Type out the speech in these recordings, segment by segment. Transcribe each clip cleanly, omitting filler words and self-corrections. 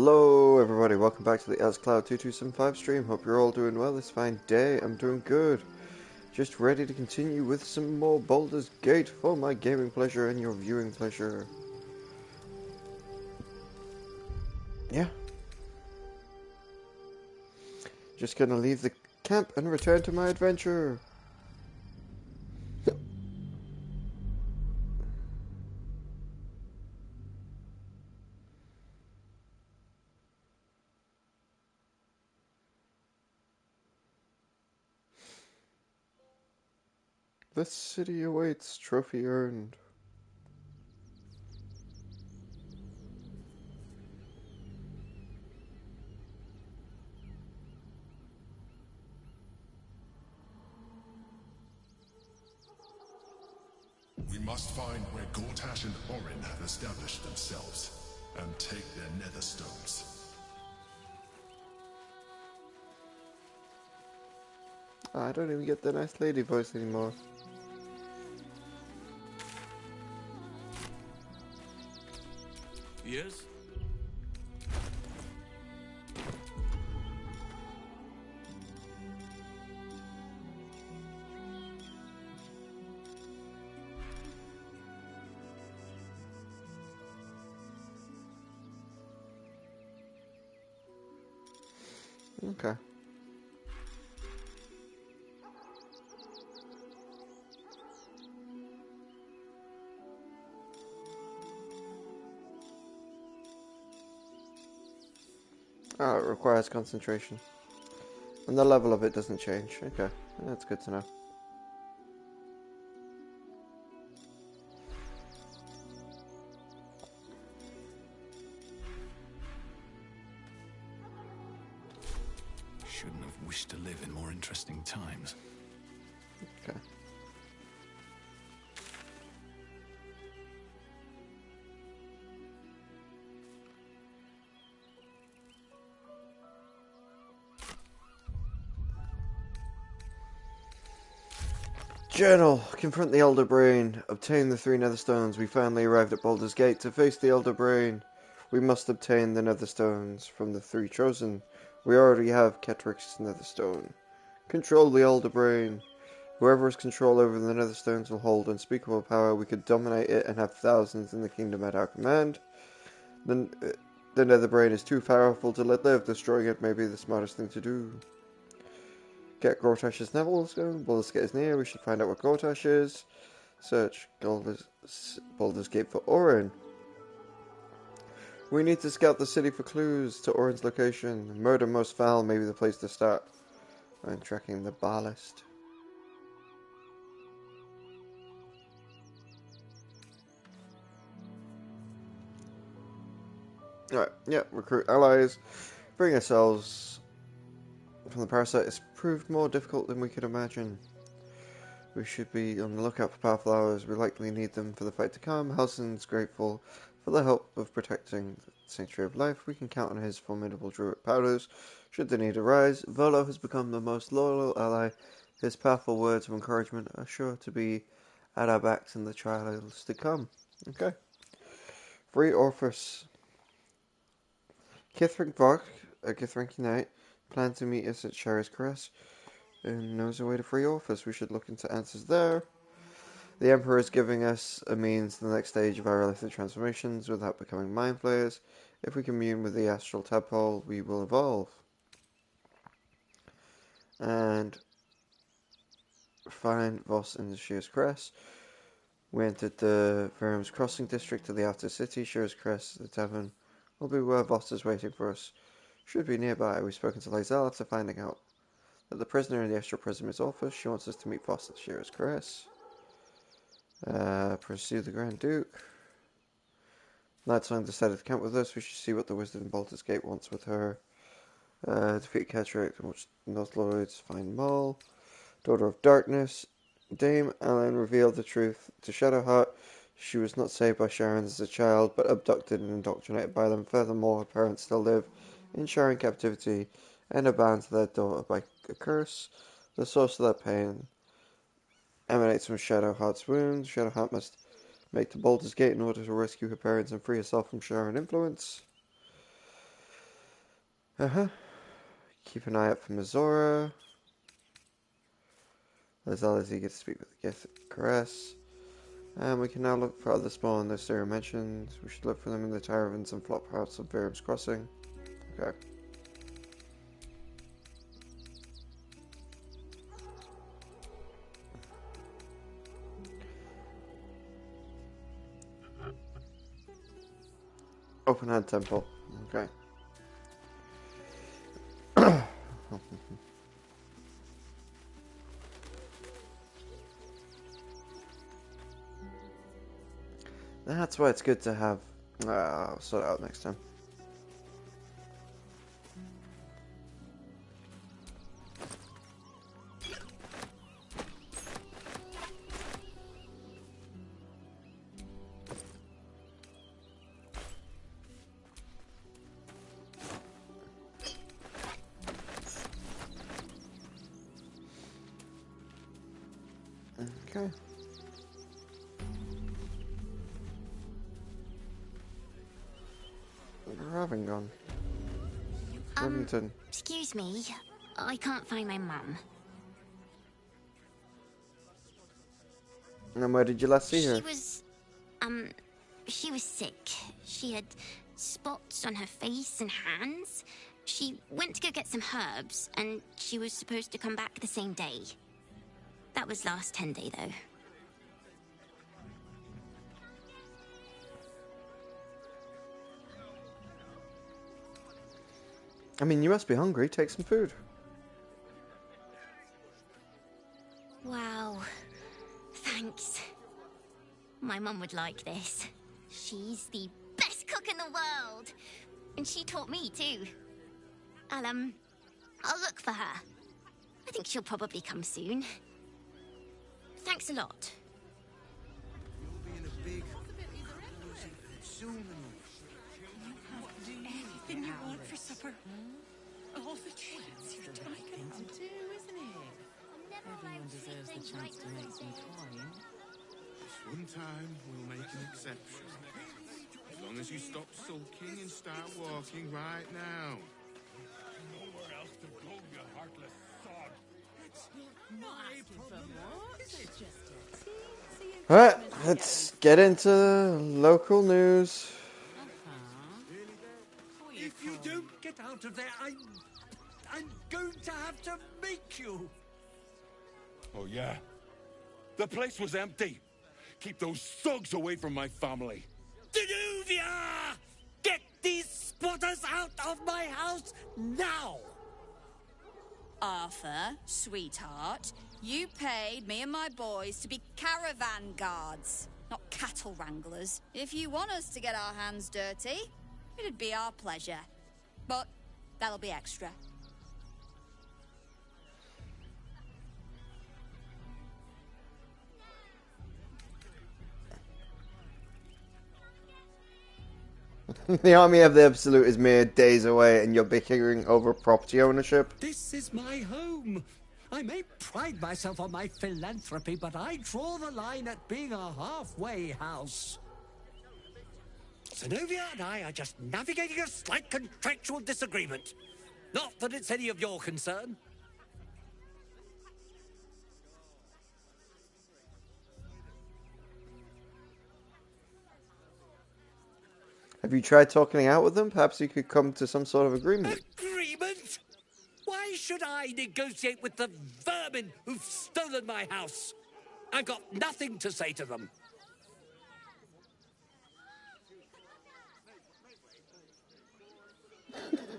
Hello everybody, welcome back to the AsCloud2275 stream. Hope you're all doing well this fine day. I'm doing good. Just ready to continue with some more Baldur's Gate for my gaming pleasure and your viewing pleasure. Yeah. Just gonna leave the camp and return to my adventure. The city awaits, trophy earned. We must find where Gortash and Orin have established themselves, and take their nether stones. I don't even get the nice lady voice anymore. Yes? Okay. Oh, it requires concentration. And the level of it doesn't change. Okay, that's good to know. Shouldn't have wished to live in more interesting times. Okay. Journal. Confront the Elder Brain. Obtain the 3 Netherstones. We finally arrived at Baldur's Gate to face the Elder Brain. We must obtain the Netherstones from the 3 Chosen. We already have Ketric's Netherstone. Control the Elder Brain. Whoever has control over the Netherstones will hold unspeakable power. We could dominate it and have thousands in the kingdom at our command. The Nether Brain is too powerful to let live. Destroying it may be the smartest thing to do. Get Gortash's Netherstone. Baldur's Gate is near. We should find out what Gortash is. Search Baldur's Gate for Orin. We need to scout the city for clues to Orin's location. Murder Most Foul may be the place to start. I'm tracking the ballast. Alright, yeah, recruit allies. Bring ourselves from the parasite has proved more difficult than we could imagine. We should be on the lookout for powerful allies. We likely need them for the fight to come. Halsin's grateful for the help of protecting the Sanctuary of Life. We can count on his formidable druid powers should the need arise. Volo has become the most loyal ally. His powerful words of encouragement are sure to be at our backs in the trials to come. Okay. Free Orphus. Kithric Vark, a Kithrinki knight, planned to meet us at Shara's Crest and knows a way to free Orphus. We should look into answers there. The Emperor is giving us a means to the next stage of our illicit transformations without becoming mind flayers. If we commune with the astral tadpole, we will evolve. And find Voss in the Shear's Crest. We entered the Verum's Crossing district of the outer city. Shear's Crest, the tavern, will be where Voss is waiting for us. Should be nearby. We've spoken to Lae'zel after finding out that the prisoner in the astral prison is Orpheus. She wants us to meet Voss at Shear's Crest. Pursue the Grand Duke. Nightsong decided to camp with us. We should see what the wizard in Baldur's Gate wants with her. Defeat Cataract and watch North Lords. Find Maul. Daughter of Darkness. Dame Alan revealed the truth to Shadowheart. She was not saved by Sharons as a child, but abducted and indoctrinated by them. Furthermore, her parents still live in Sharon captivity and are bound to their daughter by a curse. The source of that pain emanates from Shadowheart's wounds. Shadowheart must make to Baldur's Gate in order to rescue her parents and free herself from Sharon influence. Keep an eye out for Mizora. As well as he gets to speak with the Gith Caress. And we can now look for other spawn that Sarah mentioned. We should look for them in the taverns and flop parts of Virum's Crossing. Okay. Open Hand Temple. Okay. That's why it's good to have. I'll sort it out next time. Okay. Ravingon. Remington. Excuse me. I can't find my mum. And where did you last see her? She was sick. She had spots on her face and hands. She went to go get some herbs, and she was supposed to come back the same day. That was last 10 day, though. I mean, you must be hungry. Take some food. Wow. Thanks. My mum would like this. She's the best cook in the world. And she taught me, too. I'll look for her. I think she'll probably come soon. Thanks a lot. You'll be in a big soon. Anything you want for supper? All the treats you're talking about. Isn't it? Everyone deserves the chance to make some coin. This one time, we'll make an exception. As long as you stop sulking and start walking right now. Nowhere else to go, you heartless sod. It's not my problem, is it? Alright, let's get into local news. If you don't get out of there, I'm going to have to make you. Oh, yeah? The place was empty. Keep those thugs away from my family. Danuvia! Get these squatters out of my house now! Arthur, sweetheart, you paid me and my boys to be caravan guards, not cattle wranglers. If you want us to get our hands dirty, it'd be our pleasure. But that'll be extra. The army of the Absolute is mere days away and you're bickering over property ownership. This is my home. I may pride myself on my philanthropy, but I draw the line at being a halfway house. Zenobia and I are just navigating a slight contractual disagreement. Not that it's any of your concern. Have you tried talking out with them? Perhaps you could come to some sort of agreement. Agreement? Why should I negotiate with the vermin who've stolen my house? I've got nothing to say to them.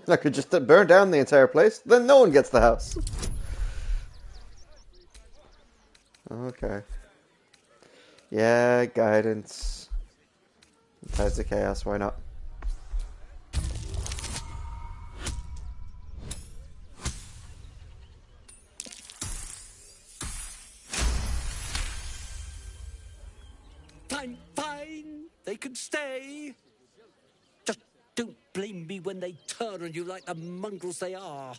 I could just burn down the entire place, then no one gets the house. Okay. Yeah, guidance. Tides of chaos, why not? I'm fine. They can stay. Just don't blame me when they turn on you like the mongrels they are.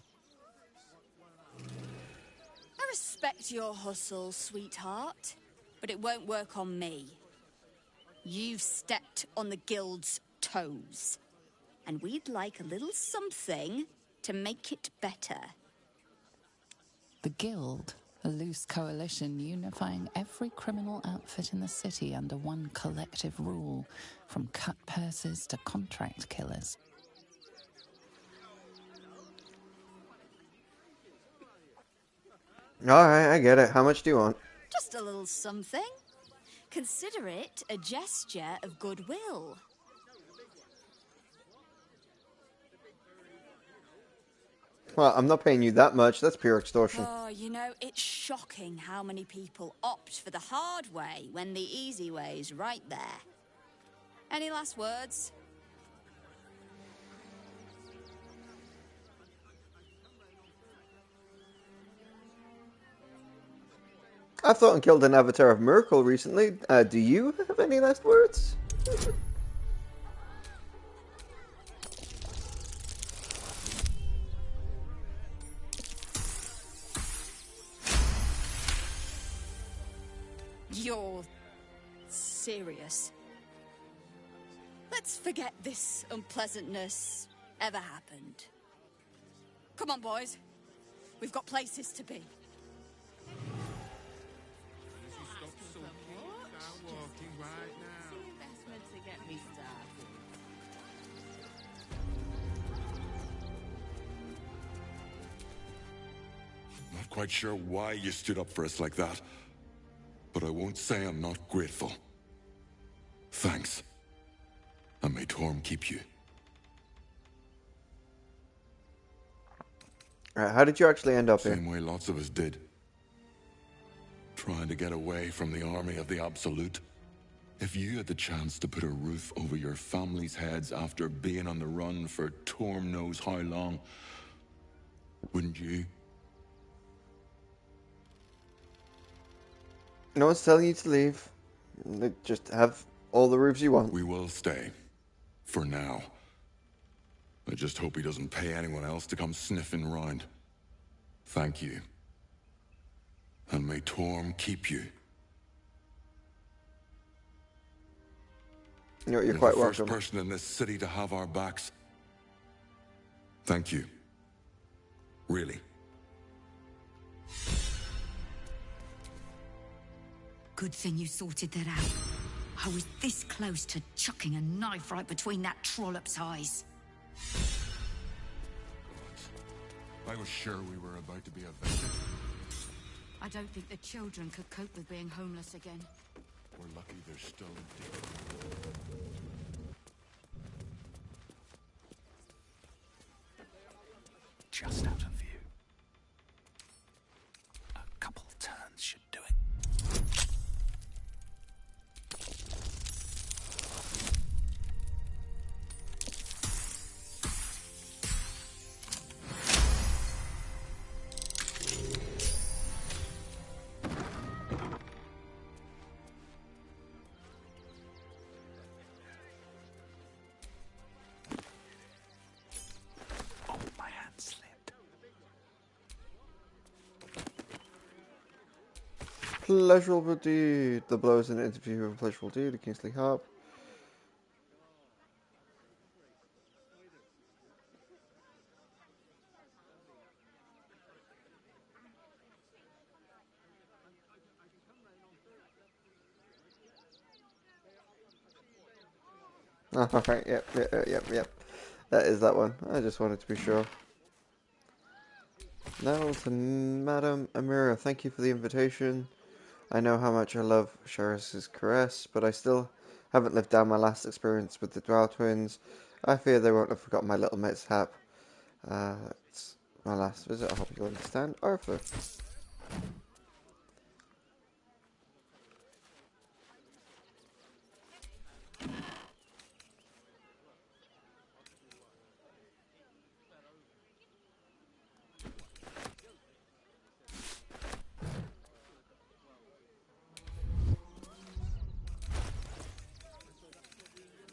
I respect your hustle, sweetheart, but it won't work on me. You've stepped on the guild's toes, and we'd like a little something to make it better. The Guild, a loose coalition unifying every criminal outfit in the city under one collective rule, from cut purses to contract killers. Alright, I get it. How much do you want? Just a little something. Consider it a gesture of goodwill. Well, I'm not paying you that much. That's pure extortion. Oh, you know, it's shocking how many people opt for the hard way when the easy way's right there. Any last words? I thought and killed an avatar of Miracle recently. Do you have any last words? You're serious? Let's forget this unpleasantness ever happened. Come on, boys. We've got places to be. As you stop sulking and start walking right now. Investment to get me started. Not quite sure why you stood up for us like that, but I won't say I'm not grateful. Thanks. And may Torm keep you. Alright, how did you actually end up here? Same way lots of us did. Trying to get away from the army of the Absolute. If you had the chance to put a roof over your family's heads after being on the run for Torm knows how long, wouldn't you? No one's telling you to leave. Just have all the roofs you want. We will stay. For now. I just hope he doesn't pay anyone else to come sniffing round. Thank you. And may Torm keep you. You know, you're You're quite the first welcome. person in this city to have our backs. Thank you. Really. Good thing you sorted that out. I was this close to chucking a knife right between that trollop's eyes. I was sure we were about to be evicted. I don't think the children could cope with being homeless again. We're lucky they're still Just out of view. A couple turns should do it. Oh, my hand slipped. Pleasurable deed. The blow is an interview of a pleasurable deed, the Kingsley Harp. Alright, yep. That is that one. I just wanted to be sure. Now to Madame Amira, thank you for the invitation. I know how much I love Sheris's caress, but I still haven't lived down my last experience with the Drow twins. I fear they won't have forgotten my little mishap. It's my last visit. I hope you understand. Arthur.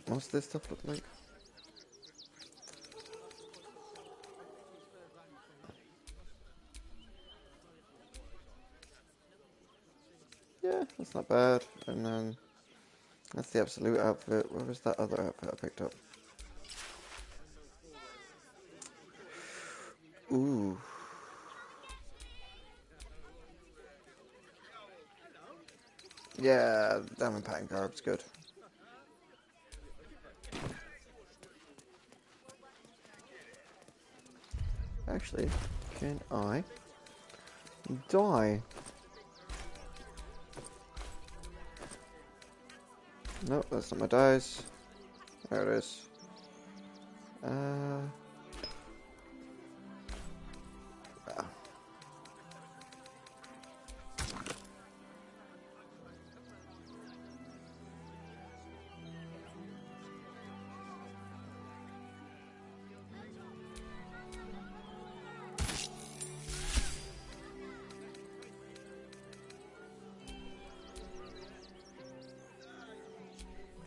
What's this stuff look like? Yeah, that's not bad. And then that's the absolute outfit. Where was that other outfit I picked up? Yeah, diamond pattern garb's good. Actually, can I die? Nope, that's not my dice. There it is. Ah.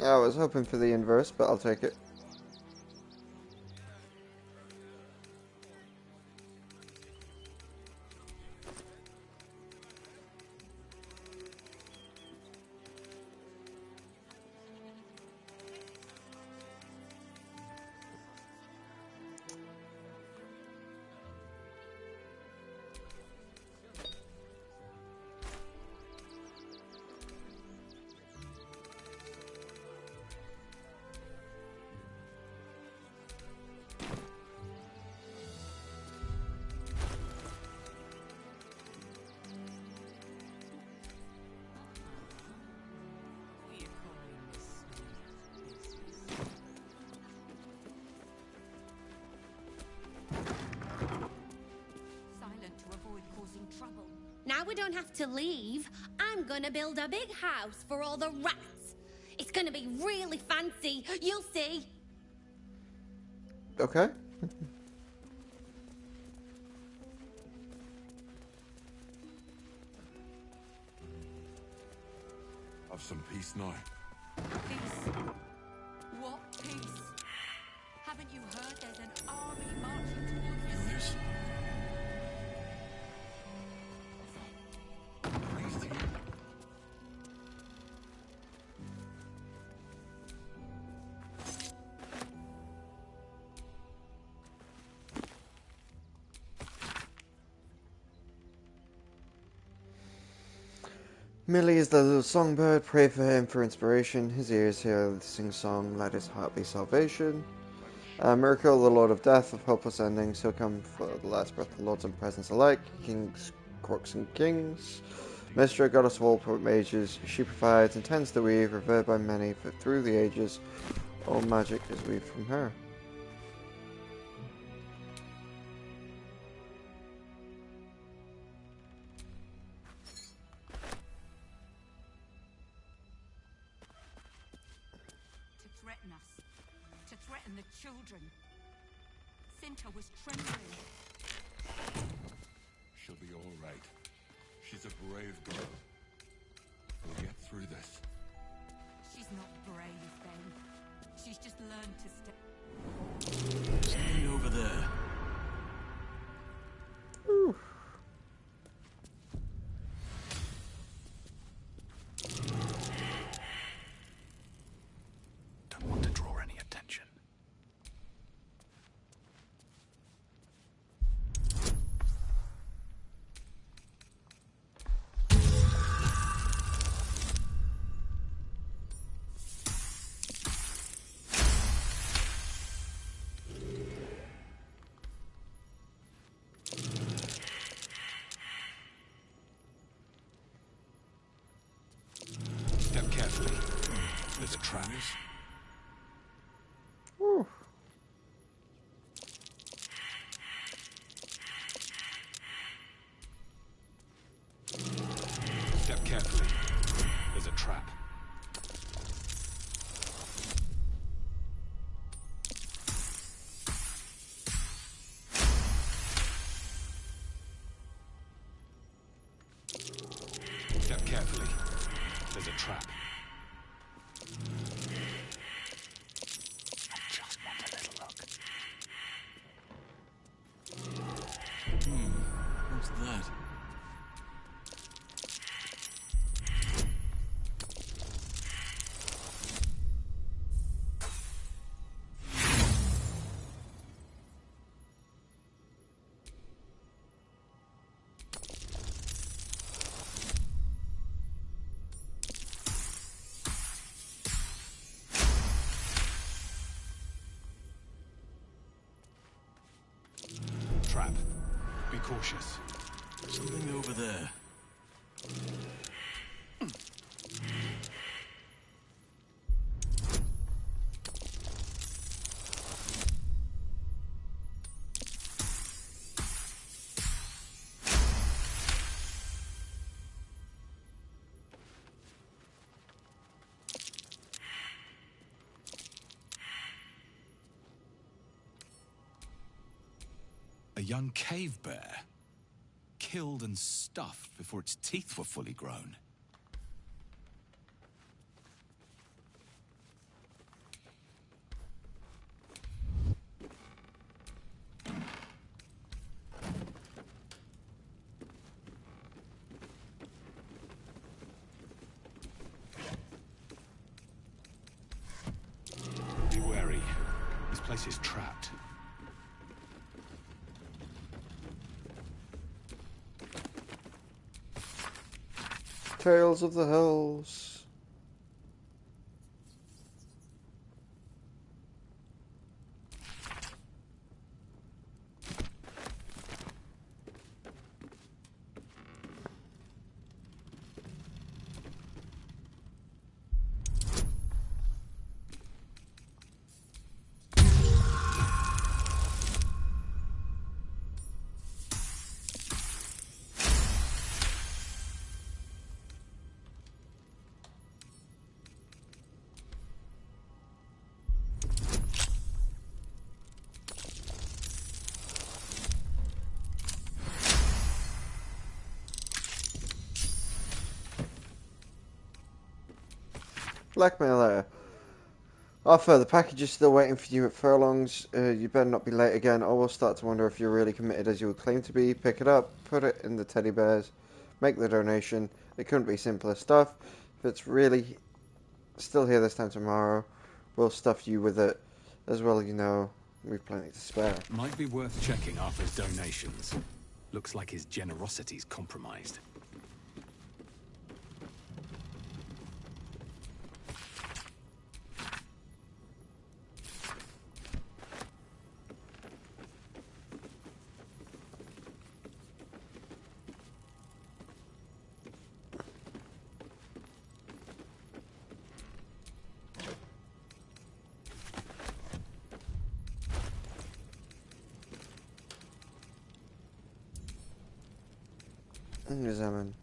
I was hoping for the inverse, but I'll take it. Now we don't have to leave. I'm gonna build a big house for all the rats. It's gonna be really fancy. You'll see. Okay. Have some peace now. Peace? What peace? Haven't you heard there's an army marching towards the Curious? Please, here. Millie is the little songbird. Pray for him for inspiration. His ears hear the sing-song. Let his heart be salvation. Miracle, the Lord of Death, of hopeless endings. He'll come for the last breath of lords and presents alike. Kings, crooks, and kings. Mystra, goddess of all mages. She provides and tends to weave, revered by many for through the ages. All magic is weaved from her. threaten us, to threaten the children. Cinta was trembling. She'll be all right. She's a brave girl. We'll get through this. She's not brave, Ben. She's just learned to stay. Something over there. Whew. Don't want to draw any attention. Step carefully. There's a trap. Whew. Step carefully. There's a trap. Step carefully. There's a trap. I just want a little look. What's that? trap. Be cautious. Something over there. A young cave bear. Killed and stuffed before its teeth were fully grown. Be wary. This place is trapped. Tales of the Hills. Blackmail letter. Arthur, the package is still waiting for you at Furlong's. You better not be late again, or we'll start to wonder if you're really committed as you would claim to be. Pick it up, put it in the teddy bears, make the donation. It couldn't be simpler stuff. If it's really still here this time tomorrow, we'll stuff you with it. As well, you know, we've plenty to spare. Might be worth checking Arthur's donations. Looks like his generosity's compromised. Examine.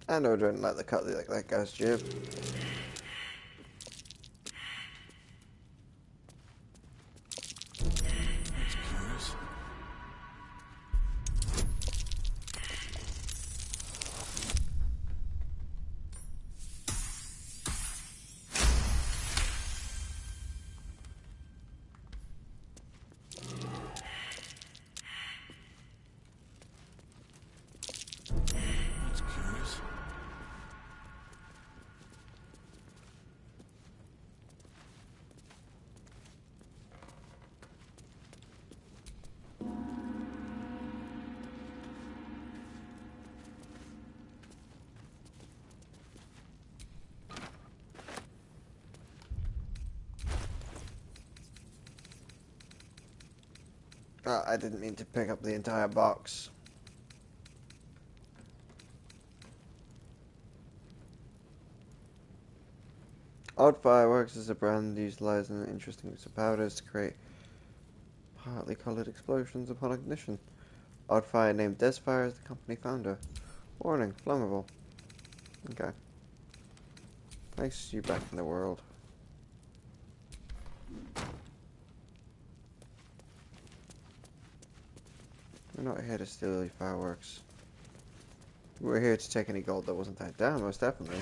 I know I don't like the cut like that guy's jib. That's curious. That's curious. Oh, I didn't mean to pick up the entire box. Odd Fireworks is a brand utilizing interesting use of powders to create partly colored explosions upon ignition. Oddfire named Desfire as the company founder. Warning, flammable. Okay. Place you back in the world. We're not here to steal your fireworks. We're here to take any gold that wasn't tied down, most definitely.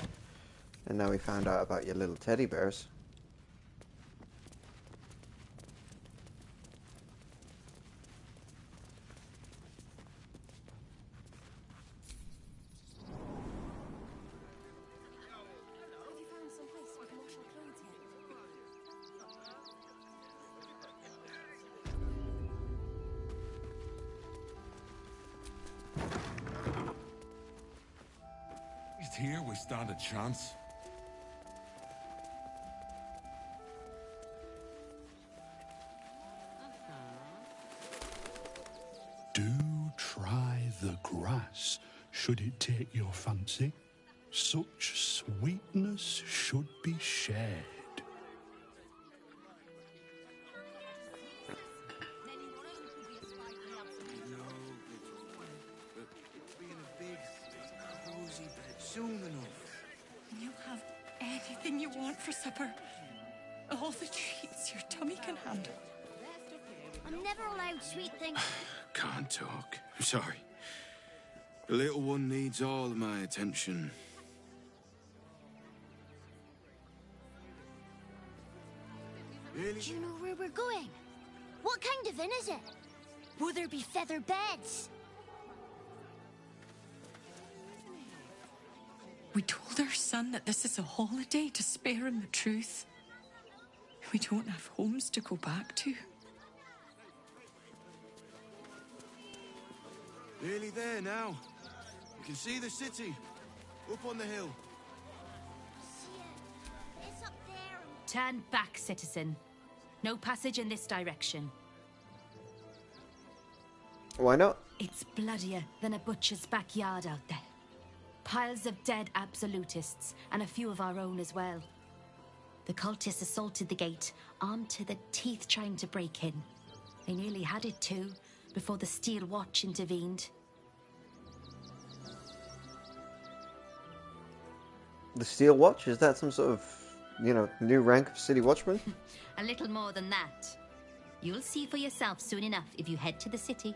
And now we found out about your little teddy bears. least here we stand a chance. Do try the grass, should it take your fancy. Such sweetness should be shared. Soon enough. You have anything you want for supper. All the treats your tummy can handle. I'm never allowed sweet things. Can't talk. I'm sorry. The little one needs all of my attention. Really? Do you know where we're going? What kind of inn is it? Will there be feather beds? We told our son that this is a holiday to spare him the truth. We don't have homes to go back to. Nearly there now. You can see the city. Up on the hill. It's up there. Turn back, citizen. No passage in this direction. Why not? It's bloodier than a butcher's backyard out there. Piles of dead absolutists, and a few of our own as well. The cultists assaulted the gate, armed to the teeth trying to break in. They nearly had it too, before the Steel Watch intervened. The Steel Watch? Is that some sort of, new rank of City Watchman? A little more than that. You'll see for yourself soon enough if you head to the city.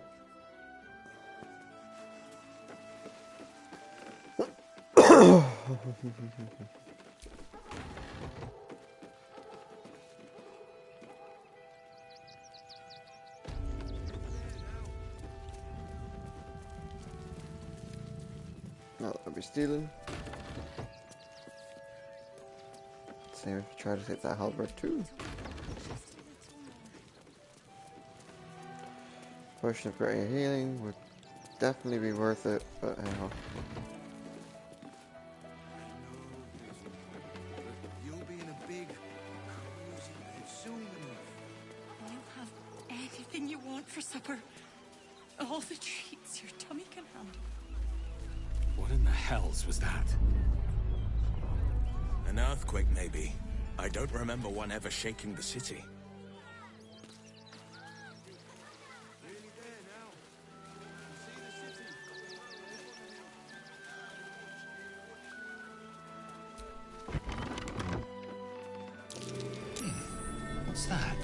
Not that we're stealing. Same if we try to take that halberd too. Potion of greater healing would definitely be worth it, but anyhow. You'll be in a big, cozy bed soon enough. You have anything you want for supper. All the treats your tummy can handle. What in the hells was that? An earthquake, maybe. I don't remember one ever shaking the city. What's that?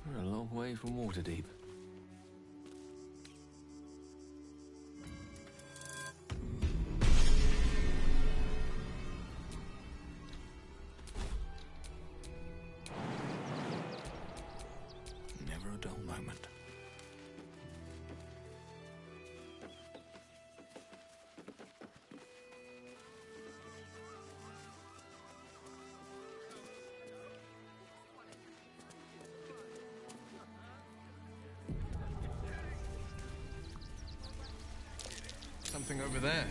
We're a long way from Waterdeep. Never a dull moment. Something over there.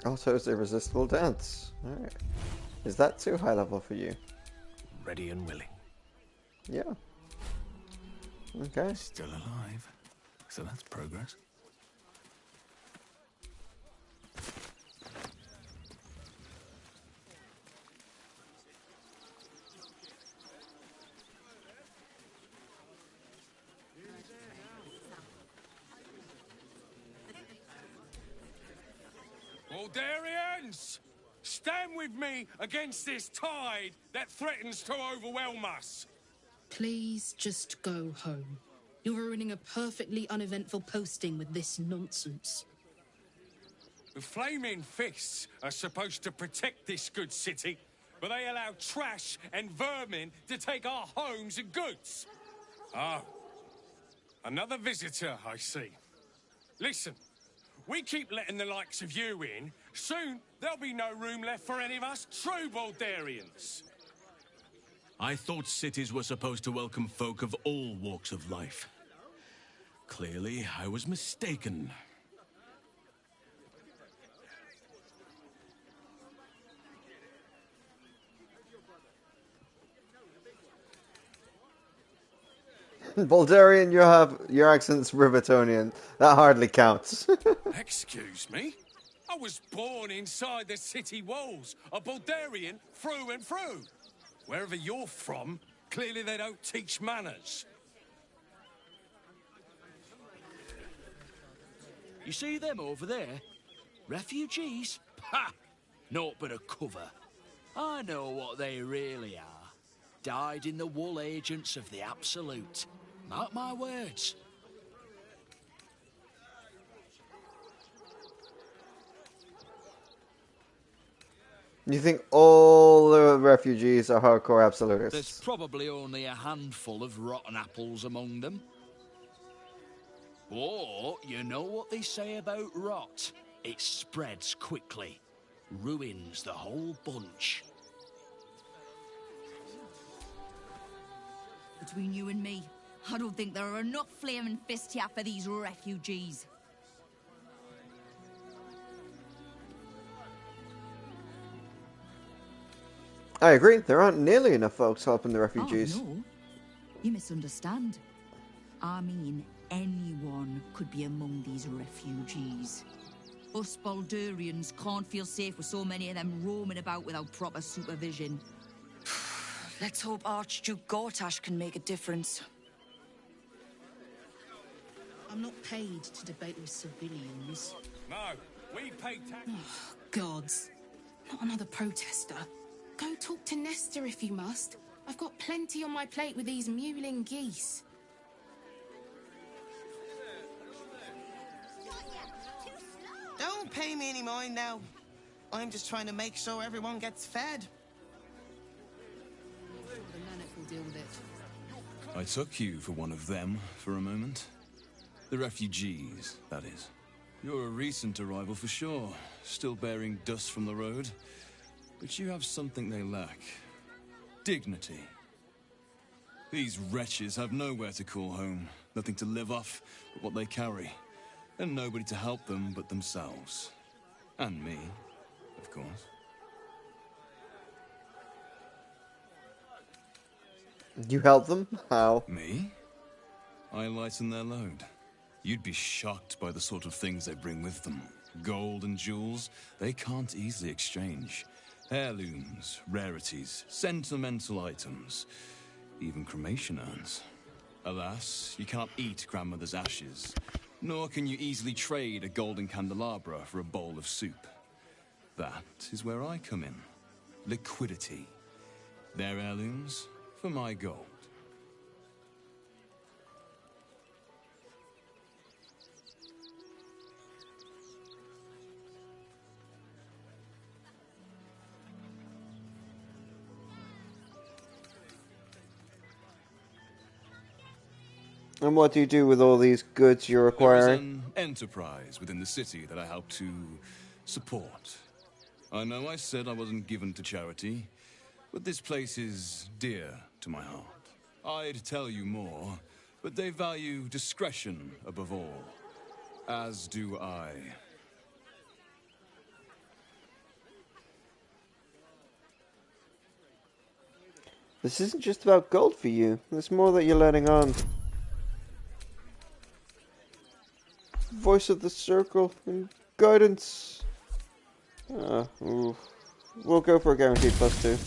Also, it's irresistible dance. Alright. Is that too high level for you? Ready and willing. Yeah. Okay. Still alive. So that's progress. Baldurians! Stand with me against this tide that threatens to overwhelm us. Please just go home. You're ruining a perfectly uneventful posting with this nonsense. The Flaming Fists are supposed to protect this good city, but they allow trash and vermin to take our homes and goods. Oh, another visitor, I see. Listen, we keep letting the likes of you in, soon there'll be no room left for any of us true Baldurians. I thought cities were supposed to welcome folk of all walks of life. Clearly, I was mistaken. Baldurian, your accent's Rivertonian. That hardly counts. Excuse me? I was born inside the city walls, a Baldurian through and through. Wherever you're from, clearly they don't teach manners. You see them over there? Refugees? Ha! Naught but a cover. I know what they really are. Dyed-in-the-wool agents of the Absolute. Mark my words. You think all the refugees are hardcore absolutists? There's probably only a handful of rotten apples among them. Or, you know what they say about rot? It spreads quickly. Ruins the whole bunch. Between you and me, I don't think there are enough flaming fists here for these refugees. I agree. There aren't nearly enough folks helping the refugees. Oh, no. You misunderstand. I mean, anyone could be among these refugees. Us Baldurians can't feel safe with so many of them roaming about without proper supervision. Let's hope Archduke Gortash can make a difference. I'm not paid to debate with civilians. No, we pay tax. Oh, gods. Not another protester. Go talk to Nestor if you must. I've got plenty on my plate with these mewling geese. Don't pay me any mind now. I'm just trying to make sure everyone gets fed. The Nanak will deal with it. I took you for one of them for a moment. The refugees, that is. You're a recent arrival for sure, still bearing dust from the road. But you have something they lack. Dignity. These wretches have nowhere to call home, nothing to live off but what they carry, and nobody to help them but themselves. And me, of course. You help them? How? Me? I lighten their load. You'd be shocked by the sort of things they bring with them. Gold and jewels, they can't easily exchange. Heirlooms, rarities, sentimental items, even cremation urns. Alas, you can't eat grandmother's ashes, nor can you easily trade a golden candelabra for a bowl of soup. That is where I come in. Liquidity. Their heirlooms for my gold. And what do you do with all these goods you're acquiring? There is an enterprise within the city that I help to support. I know I said I wasn't given to charity, but this place is dear to my heart. I'd tell you more, but they value discretion above all, as do I. This isn't just about gold for you. There's more that you're letting on. Voice of the Circle and guidance. We'll go for a guaranteed +2.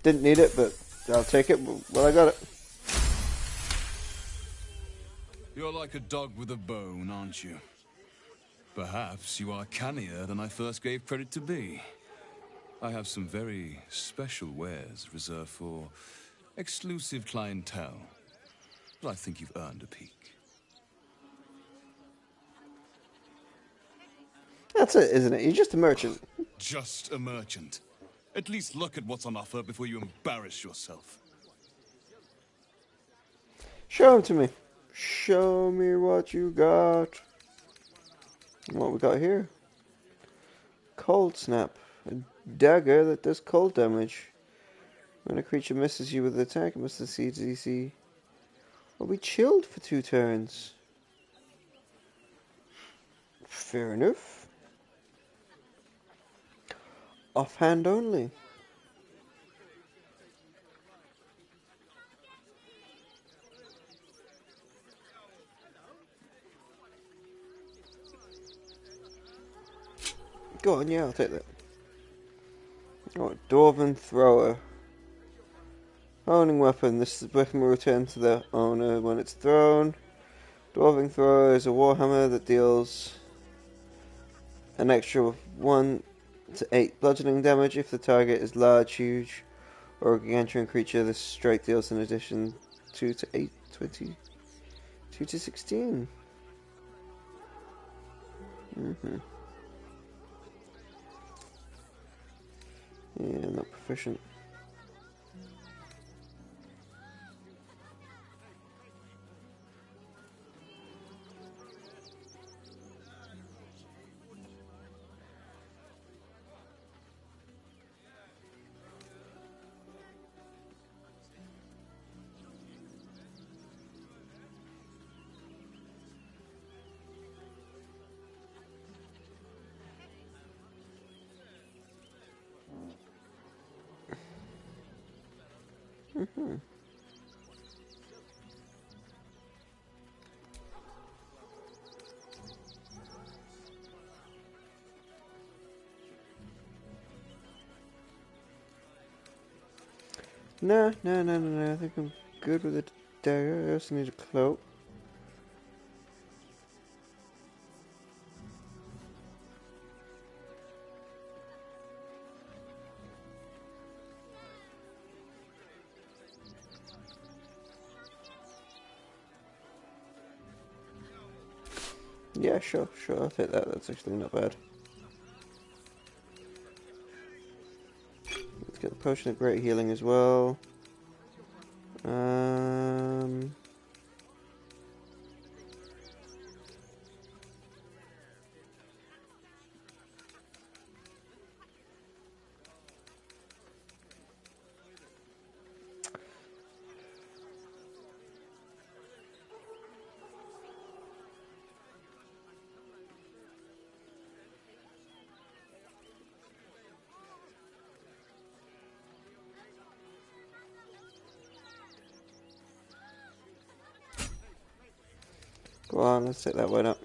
Didn't need it, but I'll take it. Well, I got it. You're like a dog with a bone, aren't you? Perhaps you are cannier than I first gave credit to be. I have some very special wares reserved for exclusive clientele, but I think you've earned a peek. That's it, isn't it? You're just a merchant. Just a merchant. At least look at what's on offer before you embarrass yourself. Show him to me. Show me what you got. What we got here? Cold Snap. A dagger that does cold damage. When a creature misses you with an attack, it must succeed DC. Will be chilled for 2 turns. Fair enough. Offhand only. Go on, yeah, I'll take that. Oh, Dwarven Thrower. Owning weapon. This weapon will return to the owner when it's thrown. Dwarven Thrower is a warhammer that deals an extra 1 to 8 bludgeoning damage if the target is large, huge, or a gargantuan creature. This strike deals an addition 2 to 8, 20, 2 to 16. Yeah, not proficient. No. I think I'm good with the dagger. I also need a cloak. Yeah, sure, I'll take that. That's actually not bad. Let's get the potion of great healing as well. Go on, let's take that one up.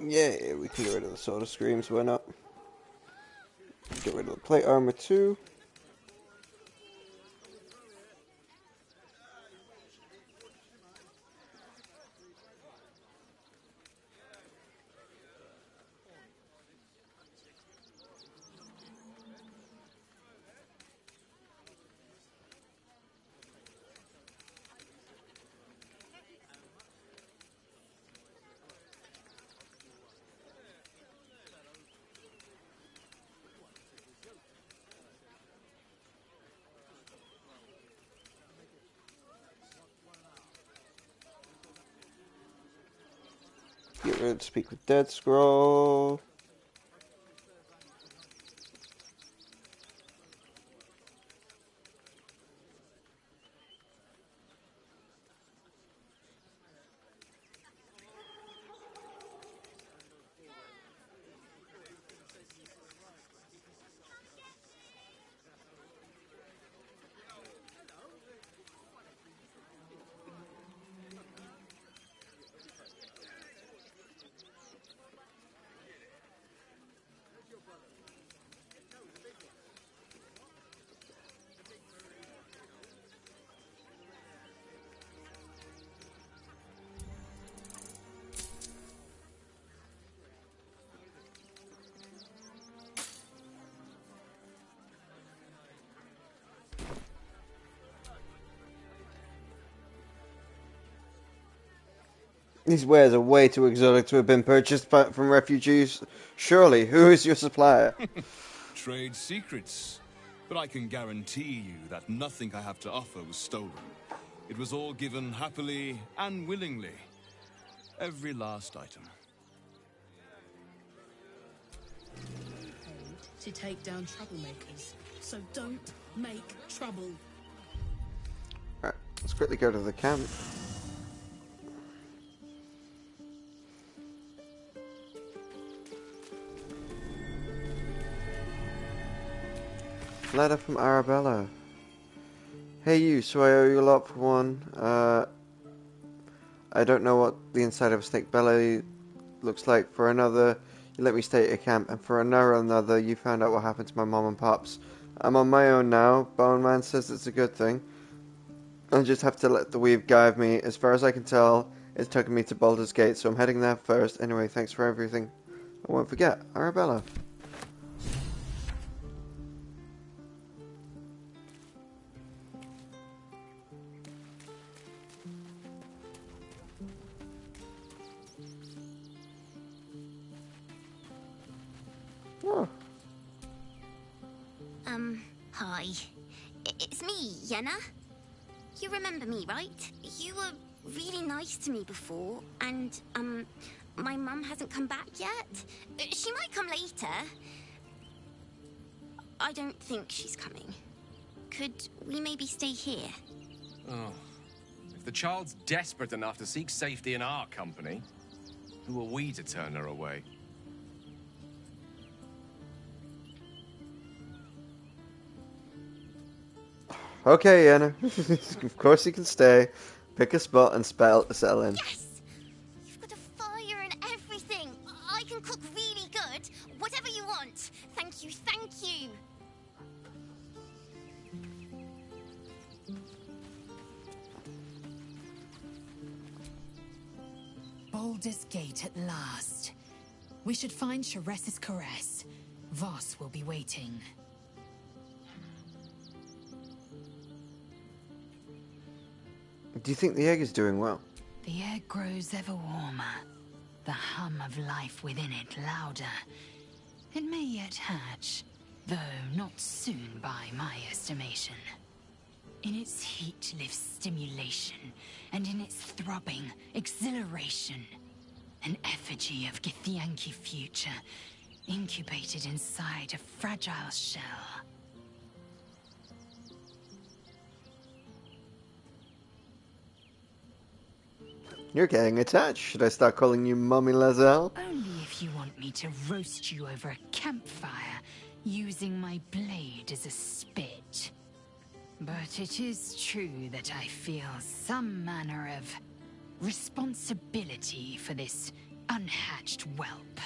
Yeah, we can get rid of the Sword of Screams, why not? Get rid of the plate armor too. Get rid of Speak with Dead scroll. These wares are way too exotic to have been purchased from refugees. Surely, who is your supplier? Trade secrets. But I can guarantee you that nothing I have to offer was stolen. It was all given happily and willingly. Every last item. To take down troublemakers, so don't make trouble. Right, let's quickly go to the camp. Letter from Arabella. Hey you, so I owe you a lot for one. I don't know what the inside of a snake belly looks like. For another, you let me stay at your camp. And for another, you found out what happened to my mom and pops. I'm on my own now. Bone Man says it's a good thing. I just have to let the weave guide me. As far as I can tell, it's taking me to Baldur's Gate, so I'm heading there first. Anyway, thanks for everything. I won't forget. Arabella. Oh. Hi. It's me, Yenna. You remember me, right? You were really nice to me before, and, my mum hasn't come back yet. She might come later. I don't think she's coming. Could we maybe stay here? Oh. If the child's desperate enough to seek safety in our company, who are we to turn her away? Okay, Anna. Of course you can stay. Pick a spot and settle in. Yes! You've got a fire and everything. I can cook really good. Whatever you want. Thank you, thank you. Baldur's Gate at last. We should find Sharess's caress. Voss will be waiting. Do you think the egg is doing well? The egg grows ever warmer. The hum of life within it louder. It may yet hatch, though not soon by my estimation. In its heat lives stimulation, and in its throbbing, exhilaration. An effigy of Githyanki future, incubated inside a fragile shell. You're getting attached. Should I start calling you Mommy Lazelle? Only if you want me to roast you over a campfire, using my blade as a spit. But it is true that I feel some manner of responsibility for this unhatched whelp.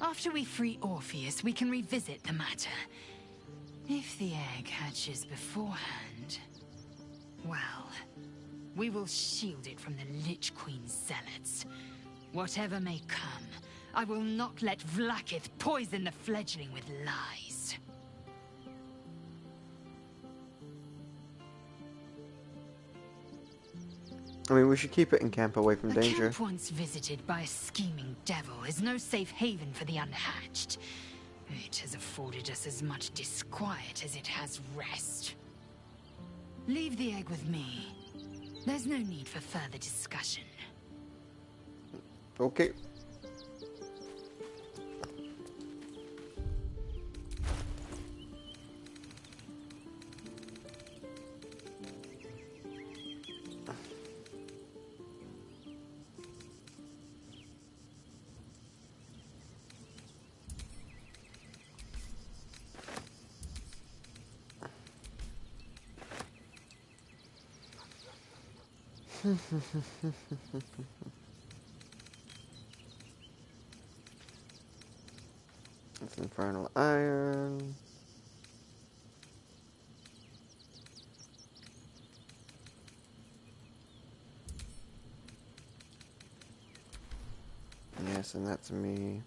After we free Orpheus, we can revisit the matter. If the egg hatches beforehand, well, we will shield it from the Lich Queen's zealots. Whatever may come, I will not let Vlaakith poison the fledgling with lies. I mean, we should keep it in camp away from danger. A camp once visited by a scheming devil is no safe haven for the unhatched. It has afforded us as much disquiet as it has rest. Leave the egg with me. There's no need for further discussion. Okay. That's infernal iron. Yeah, send that to me.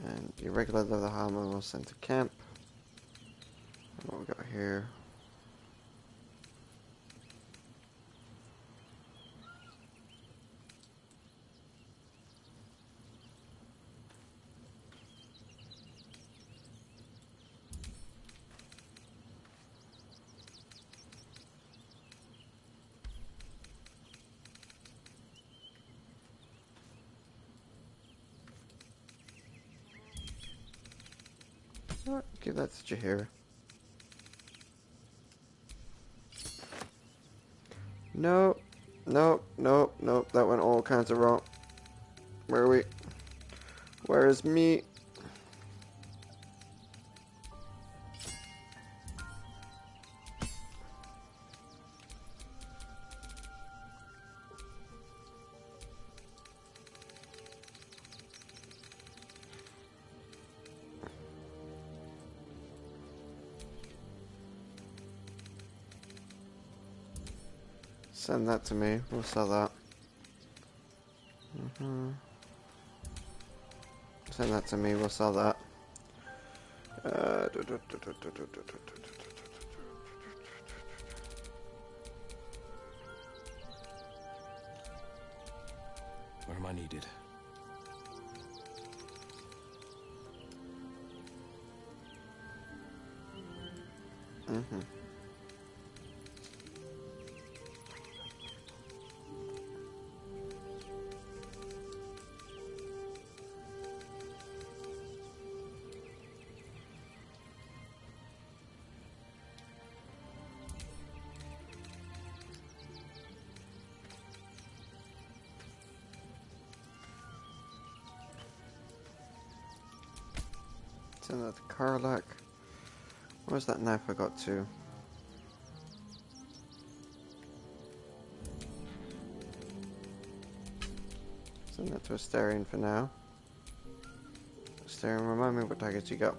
And the regular leather armor we'll send to camp. And what we got here? Give that to Jaheira. Nope, nope, nope, nope. That went all kinds of wrong. Where are we? Where is me? Send that to me. We'll sell that. Send that to me. We'll sell that. Where am I needed? Send that to Karlak. Where's that knife I got to? Send that to Asterion for now. Asterion, remind me what targets you got.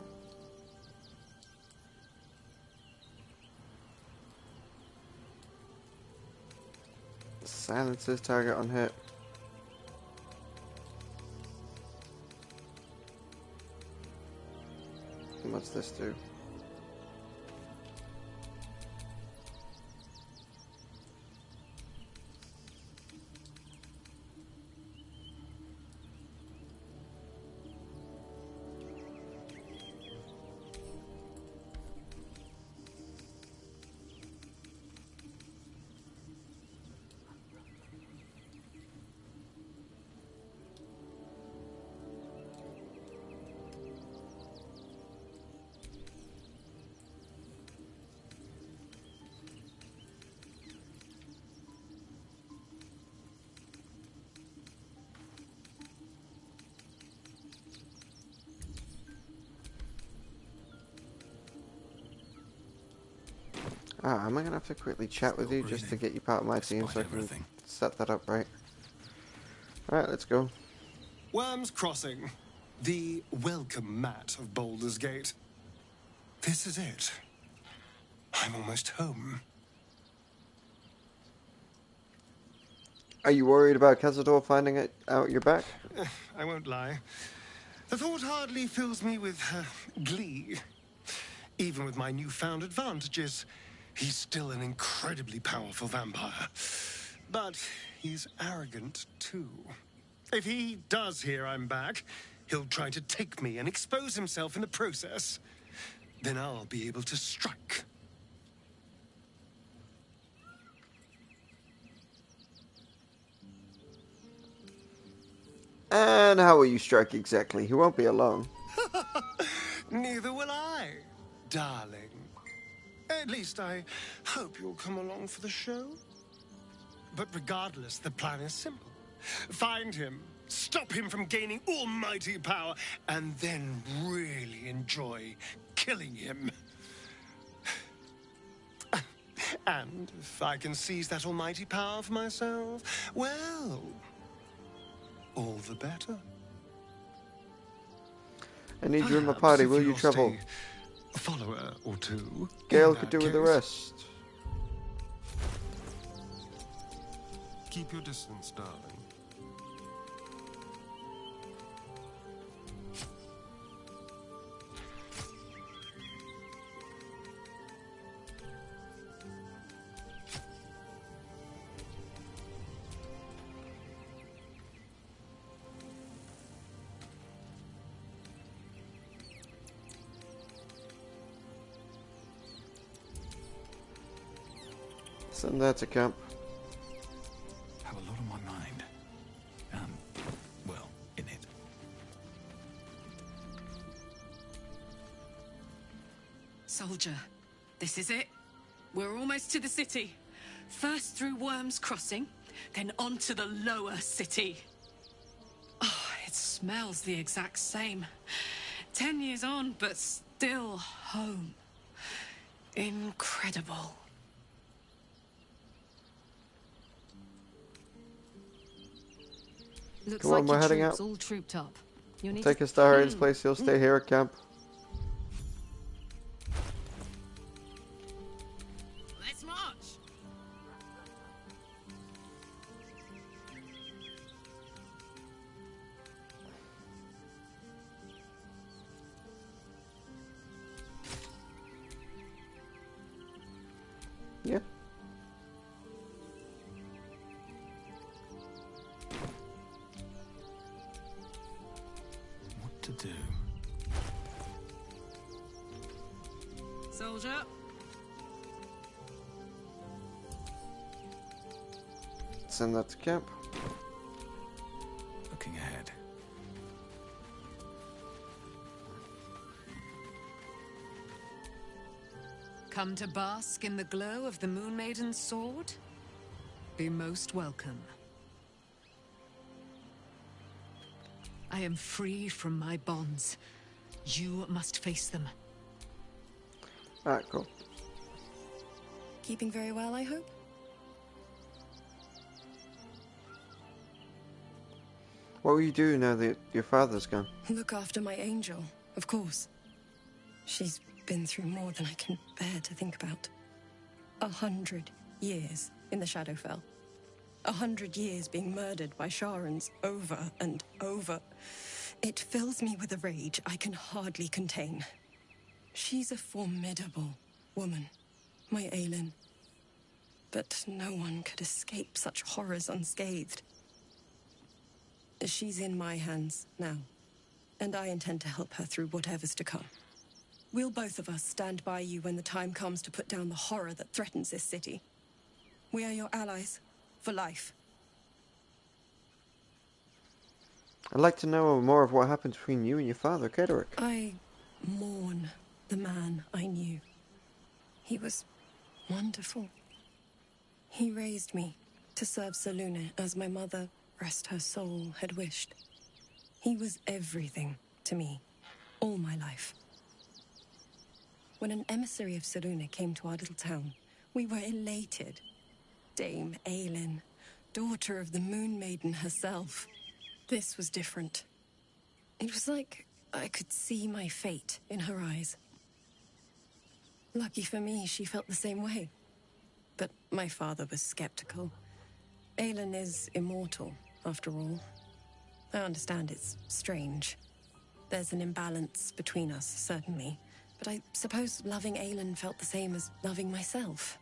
Silences target on hit. What's this do? Am I gonna have to quickly chat with you just to get you part of my team so I can set that up right? Alright, let's go. Worm's Crossing, the welcome mat of Baldur's Gate. This is it. I'm almost home. Are you worried about Cazador finding it out your back? I won't lie. The thought hardly fills me with glee. Even with my newfound advantages, he's still an incredibly powerful vampire. But he's arrogant, too. If he does hear I'm back, he'll try to take me and expose himself in the process. Then I'll be able to strike. And how will you strike exactly? He won't be alone. Neither will I, darling. At least I hope you'll come along for the show. But regardless, the plan is simple. Find him, stop him from gaining almighty power, and then really enjoy killing him. And if I can seize that almighty power for myself, well, all the better. I need you in my party, will you travel? A follower or two. Gale could do with the rest. Keep your distance, darling. Send that to camp. Have a lot on my mind. Well, in it. Soldier, this is it. We're almost to the city. First through Worm's Crossing, then on to the lower city. Oh, it smells the exact same. 10 years on, but still home. Incredible. Come on, we're heading out. All trooped up. Take us to Harren's place. He'll stay here at camp. Let's march. Yeah. To do. Soldier. Send that to camp. Looking ahead. Come to bask in the glow of the Moon Maiden's sword? Be most welcome. I am free from my bonds. You must face them. Alright, cool. Keeping very well, I hope? What will you do now that your father's gone? Look after my angel, of course. She's been through more than I can bear to think about. 100 years in the Shadowfell. 100 years being murdered by Sharans over and over. It fills me with a rage I can hardly contain. She's a formidable woman, my Aelin. But no one could escape such horrors unscathed. She's in my hands now, and I intend to help her through whatever's to come. We'll both of us stand by you when the time comes to put down the horror that threatens this city. We are your allies. For life. I'd like to know more of what happened between you and your father, Cedric. I mourn the man I knew. He was wonderful. He raised me to serve Selûne as my mother, rest her soul, had wished. He was everything to me, all my life. When an emissary of Selûne came to our little town, we were elated. Dame Aelin, daughter of the Moon Maiden herself. This was different. It was like I could see my fate in her eyes. Lucky for me, she felt the same way. But my father was skeptical. Aelin is immortal, after all. I understand it's strange. There's an imbalance between us, certainly. But I suppose loving Aelin felt the same as loving myself.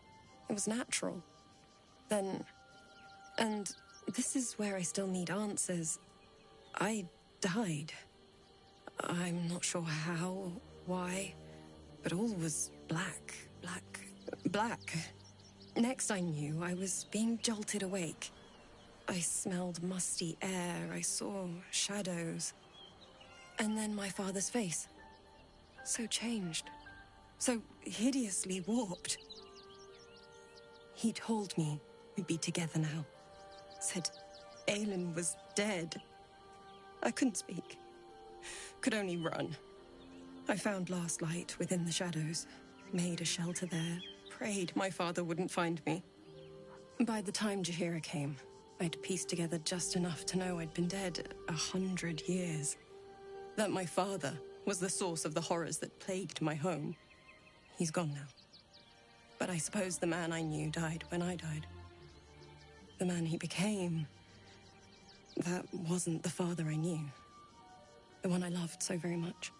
It was natural. Then... And this is where I still need answers. I died. I'm not sure how, why, but all was black. Next I knew, I was being jolted awake. I smelled musty air, I saw shadows. And then my father's face. So changed. So hideously warped. He told me we'd be together now. Said Aelin was dead. I couldn't speak. Could only run. I found last light within the shadows. Made a shelter there. Prayed my father wouldn't find me. By the time Jaheira came, I'd pieced together just enough to know I'd been dead 100 years. That my father was the source of the horrors that plagued my home. He's gone now. But I suppose the man I knew died when I died. The man he became, that wasn't the father I knew. The one I loved so very much.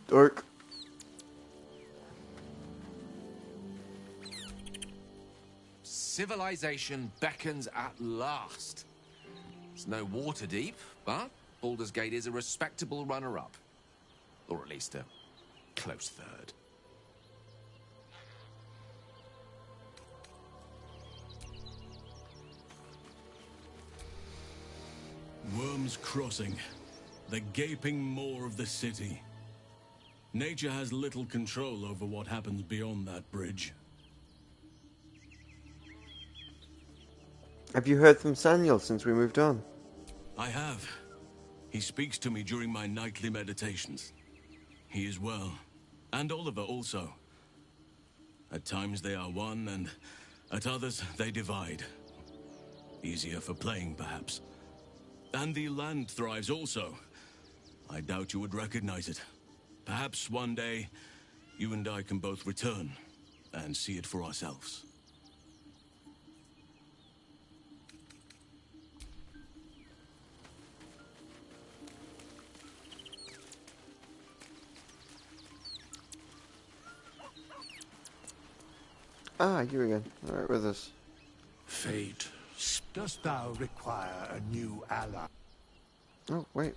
Dork. Civilization beckons at last. It's no water deep, but Baldur's Gate is a respectable runner-up. Or at least a close third. Worm's Crossing, the gaping maw of the city. Nature has little control over what happens beyond that bridge. Have you heard from Saniel since we moved on? I have. He speaks to me during my nightly meditations. He is well. And Oliver also. At times they are one, and at others they divide. Easier for playing, perhaps. And the land thrives also. I doubt you would recognize it. Perhaps one day, you and I can both return and see it for ourselves. Ah, you again. Alright with us. Fate, dost thou require a new ally? Oh, wait.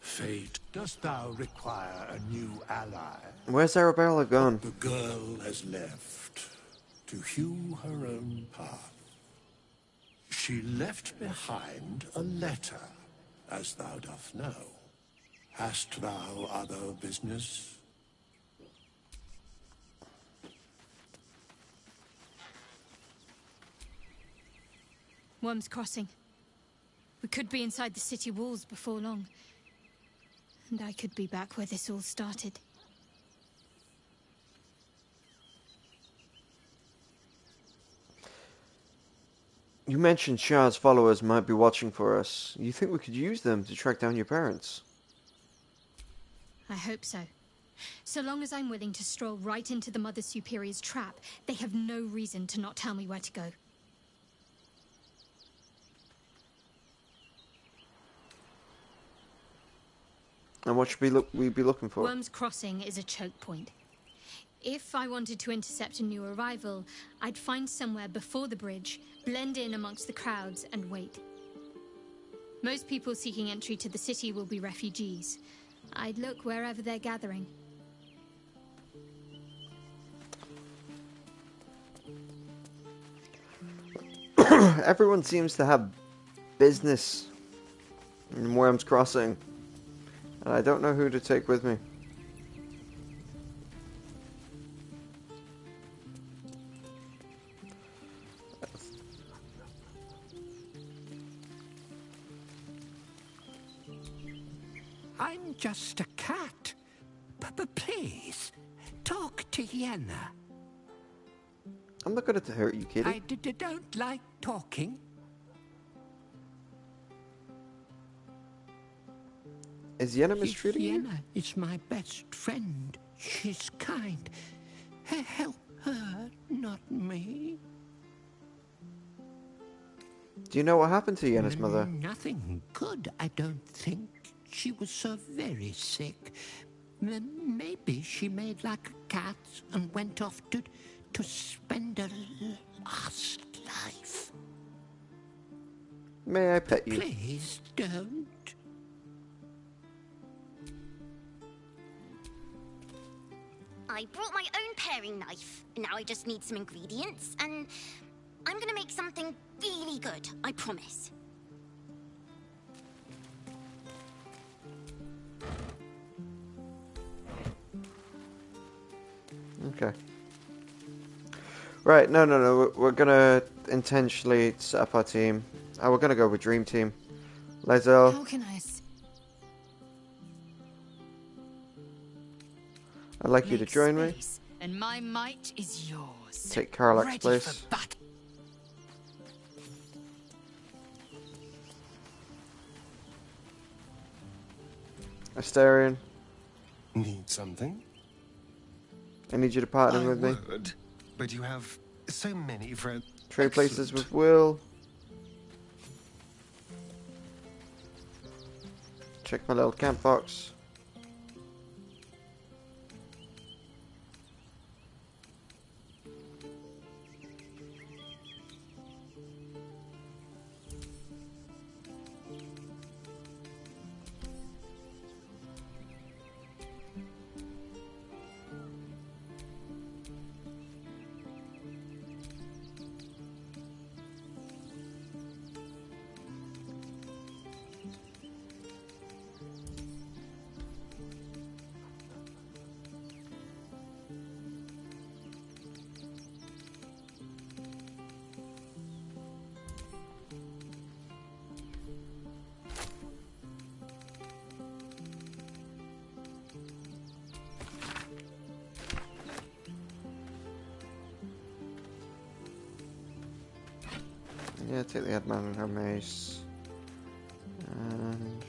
Fate, dost thou require a new ally? Where's Arabella gone? The girl has left to hew her own path. She left behind a letter, as thou dost know. Hast thou other business? Worm's Crossing. We could be inside the city walls before long. And I could be back where this all started. You mentioned Shah's followers might be watching for us. You think we could use them to track down your parents? I hope so. So long as I'm willing to stroll right into the Mother Superior's trap, they have no reason to not tell me where to go. And what should we be looking for? Worm's Crossing is a choke point. If I wanted to intercept a new arrival, I'd find somewhere before the bridge, blend in amongst the crowds, and wait. Most people seeking entry to the city will be refugees. I'd look wherever they're gathering. Everyone seems to have business in Worm's Crossing. And I don't know who to take with me. I'm just a cat. But please, talk to Yenna. I'm not going to hurt you, kitty. I don't like talking. Is Yenna mistreating you? Yenna is my best friend. She's kind. Help her, not me. Do you know what happened to Yenna's mother? Nothing good, I don't think. She was so very sick. Maybe she made like a cat and went off to spend her last life. May I pet you? Please don't. I brought my own paring knife. Now I just need some ingredients, and I'm gonna make something really good, I promise. Okay. Right, no. We're gonna intentionally set up our team. We're gonna go with Dream Team. Lae'zel. How can I I'd like you to join me. And my might is yours. Take Karlach's Ready place. for battle. Astarion. Need something? I need you to partner I with me. would, but you have so many friends. Trade places with Will. Check my little camp box. Yeah, take the Headman and her mace. And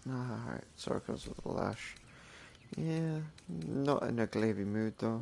alright, circles with the lash. Yeah, not in a glavy mood though.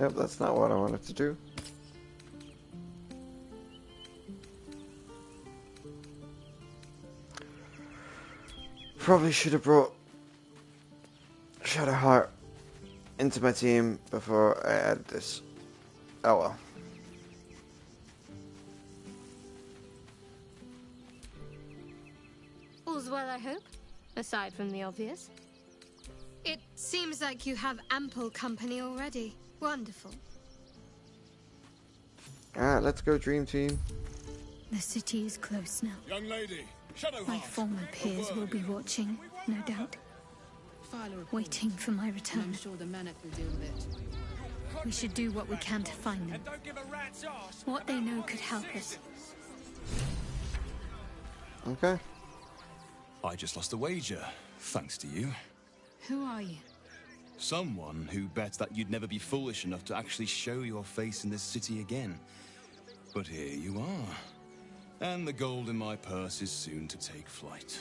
Nope, that's not what I wanted to do. Probably should have brought Shadowheart into my team before I added this. Oh well. All's well, I hope, aside from the obvious. It seems like you have ample company already. Wonderful. Alright, let's go, Dream Team. The city is close now. Young lady, Shadowheart. My former peers will be watching, no doubt. Waiting for my return. I'm sure the Manic will deal with it. We should do what we can to find them. What they know could help us. Okay. I just lost a wager, thanks to you. Who are you? Someone who bet that you'd never be foolish enough to actually show your face in this city again. But here you are. And the gold in my purse is soon to take flight.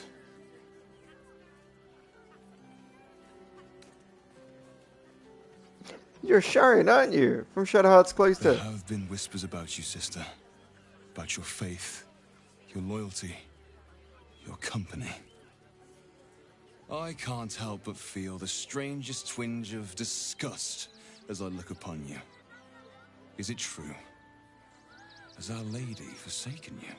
You're Sharon, aren't you? From Shadowheart's Cloister. There have been whispers about you, sister. About your faith, your loyalty, your company. I can't help but feel the strangest twinge of disgust as I look upon you. Is it true? Has Our Lady forsaken you?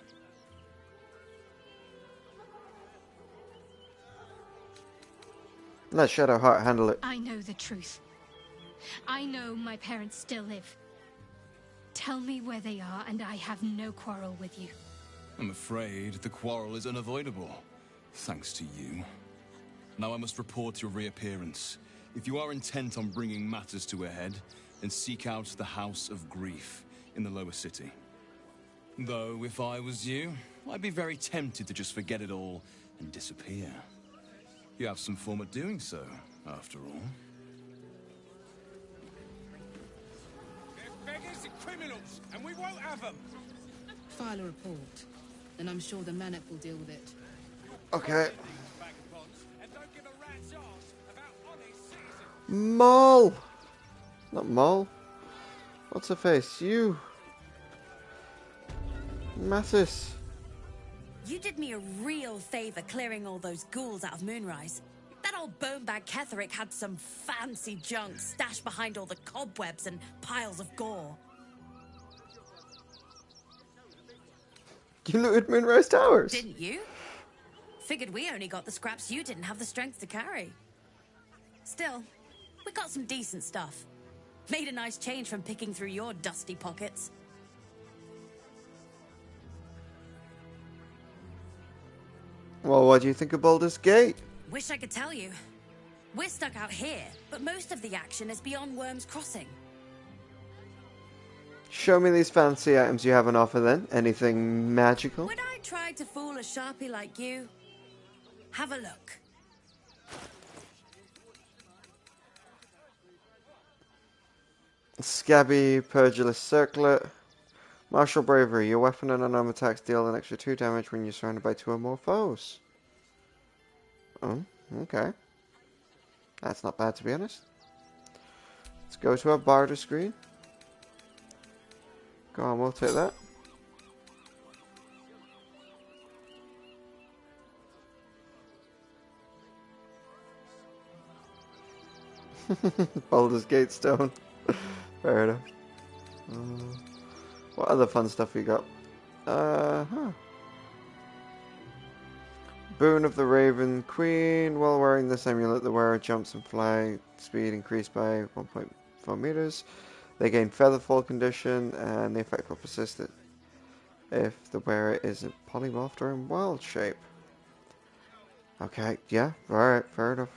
Let Shadowheart handle it. I know the truth. I know my parents still live. Tell me where they are, and I have no quarrel with you. I'm afraid the quarrel is unavoidable, thanks to you. Now I must report your reappearance. If you are intent on bringing matters to a head, then seek out the House of Grief in the lower city. Though, if I was you, I'd be very tempted to just forget it all and disappear. You have some form of doing so, after all. They're beggars and criminals, and we won't have them. File a report, and I'm sure the Manic will deal with it. Okay. Mole! Not Mole. What's her face? You. Mattis. You did me a real favor clearing all those ghouls out of Moonrise. That old bonebag Ketherick had some fancy junk stashed behind all the cobwebs and piles of gore. You looted Moonrise Towers. Didn't you? Figured we only got the scraps you didn't have the strength to carry. Still, we got some decent stuff. Made a nice change from picking through your dusty pockets. Well, what do you think of Baldur's Gate? Wish I could tell you. We're stuck out here, but most of the action is beyond Worm's Crossing. Show me these fancy items you have on offer then. Anything magical? Would I try to fool a sharpie like you? Have a look. Scabby, Purgilous Circlet. Martial Bravery. Your weapon and unarmed attacks deal an extra 2 damage when you're surrounded by 2 or more foes. Oh, okay. That's not bad, to be honest. Let's go to our barter screen. Go on, we'll take that. Baldur's Gate Stone. Fair enough. What other fun stuff we got? Boon of the Raven Queen. While wearing this amulet, the wearer jumps and fly speed increased by 1.4 meters. They gain Featherfall condition, and the effect will persist if the wearer is a polymorphed or in wild shape. Okay, yeah, alright, fair enough.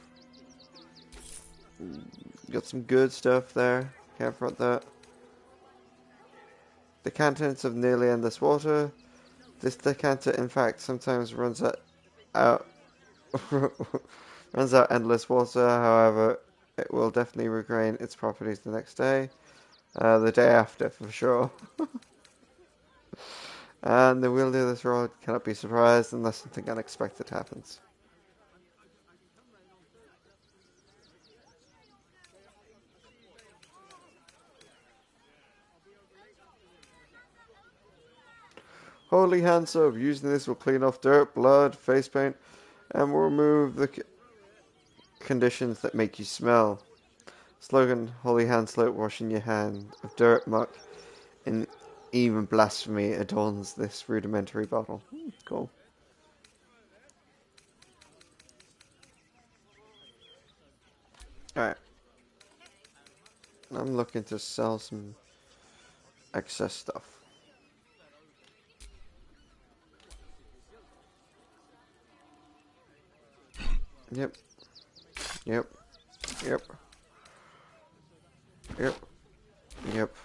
Got some good stuff there. Can't front that. Decantants of nearly endless water. This decanter, in fact, sometimes runs out endless water. However, it will definitely regain its properties the next day. The day after, for sure. And the wielder of this rod cannot be surprised unless something unexpected happens. Holy hand soap. Using this will clean off dirt, blood, face paint, and will remove the conditions that make you smell. Slogan: Holy hand soap, washing your hand of dirt, muck, and even blasphemy adorns this rudimentary bottle. Cool. Alright. I'm looking to sell some excess stuff. Yep. Yep. Yep. Yep. Yep.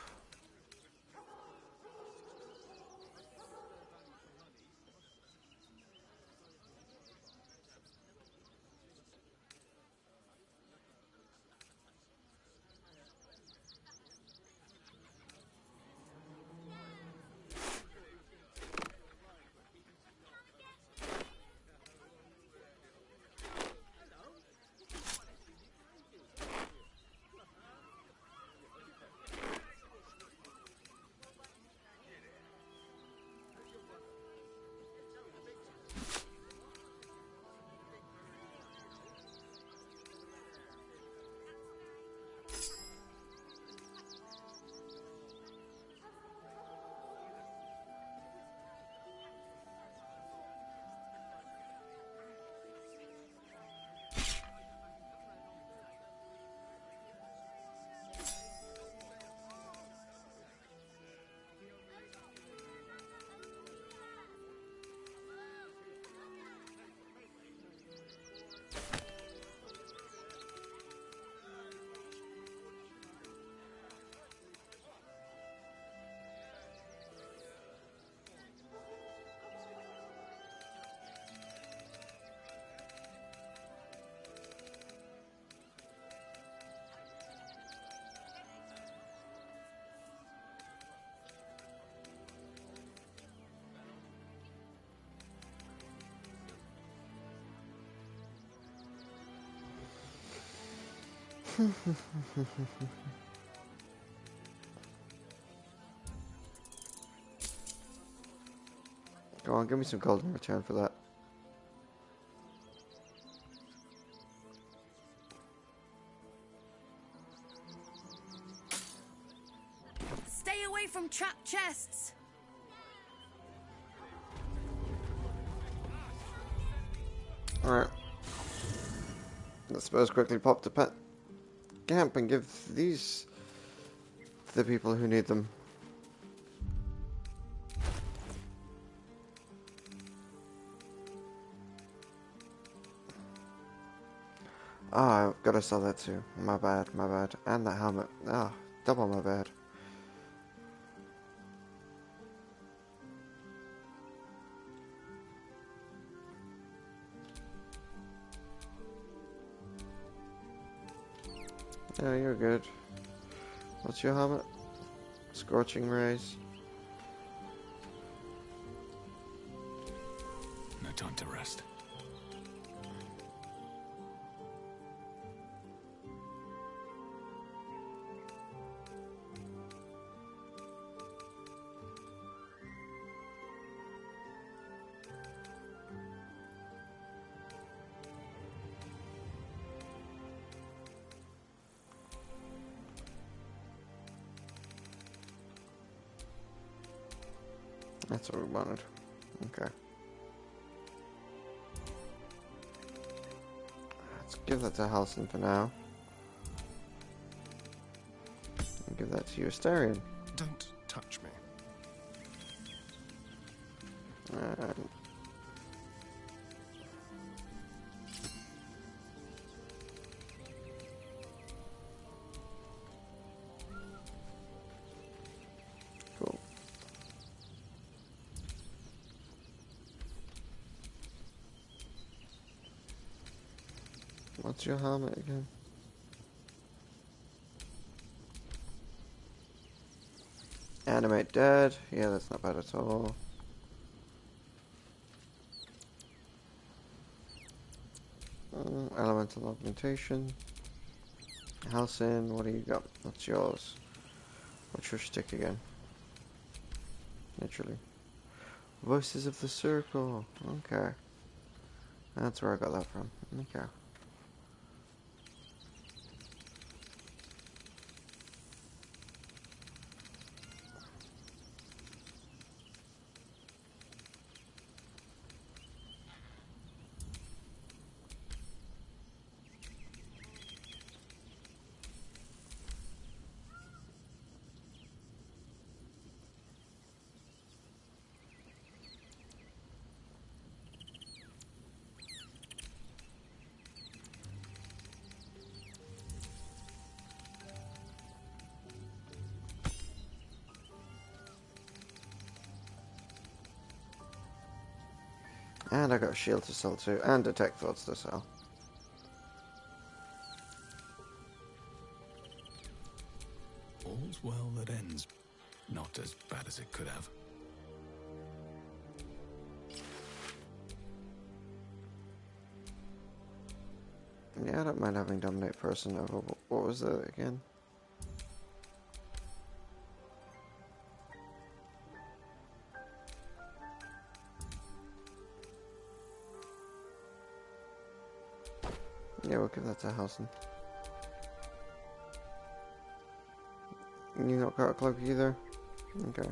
Go on, give me some gold in return for that. Stay away from trapped chests. Alright. Let's suppose quickly pop the pet camp and give these to the people who need them. Ah, I've got to sell that too. My bad, my bad. And that helmet. Ah, double my bad. Yeah, you're good. What's your helmet? Scorching rays. No time to rest. That's what we wanted. Okay. Let's give that to Halcyon for now. And give that to you, Astarion. Don't touch me. And cool. What's your helmet again? Animate dead. Yeah, that's not bad at all. Elemental augmentation. Halcyon, what do you got? What's yours? What's your stick again? Literally. Voices of the Circle. Okay. That's where I got that from. Okay. And I got a shield to sell too, and detect thoughts to sell. All's well that ends. Not as bad as it could have. Yeah, I don't mind having dominate person over. What was that again? Yeah, we'll give that to Halson. You not got a cloak either? Okay.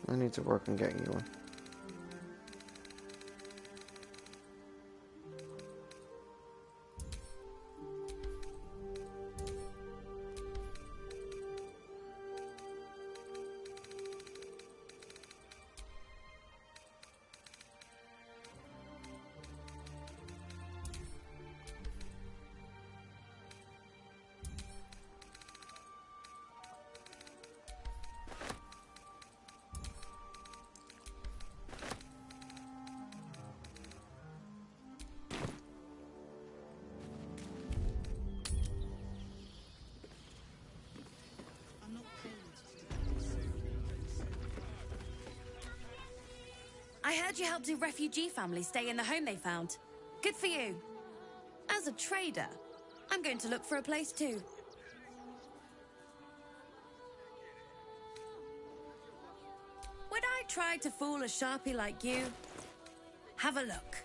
I need to work on getting you one. I heard you helped a refugee family stay in the home they found. Good for you. As a trader, I'm going to look for a place too. Would I try to fool a sharpie like you? Have a look.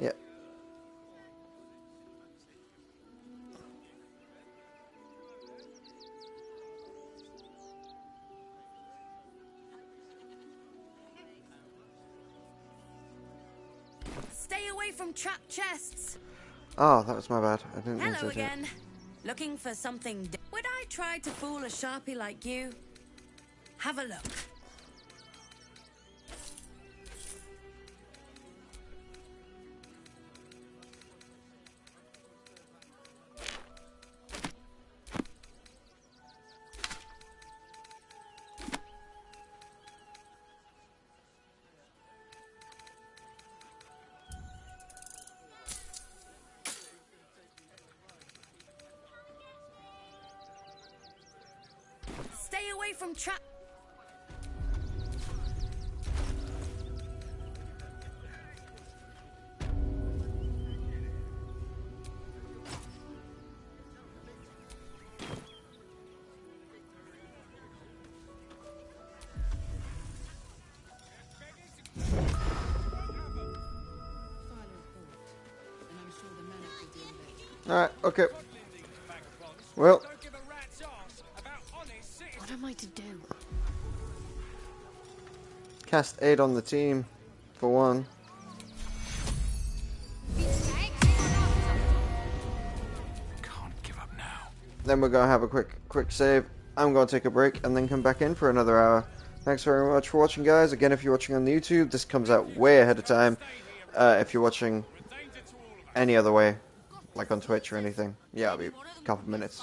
Yep. Stay away from trapped chests. Oh, that was my bad. I didn't mean to Hello do it. again. Looking for something. Would I try to fool a sharpie like you? Have a look. Stay away from trap. Alright, okay. Well. What am I to do? Cast 8 on the team, for one. Can't give up now. Then we're going to have a quick save. I'm going to take a break and then come back in for another hour. Thanks very much for watching, guys. Again, if you're watching on the YouTube, this comes out way ahead of time. If you're watching any other way, like on Twitch or anything. Yeah, it'll be a couple of minutes.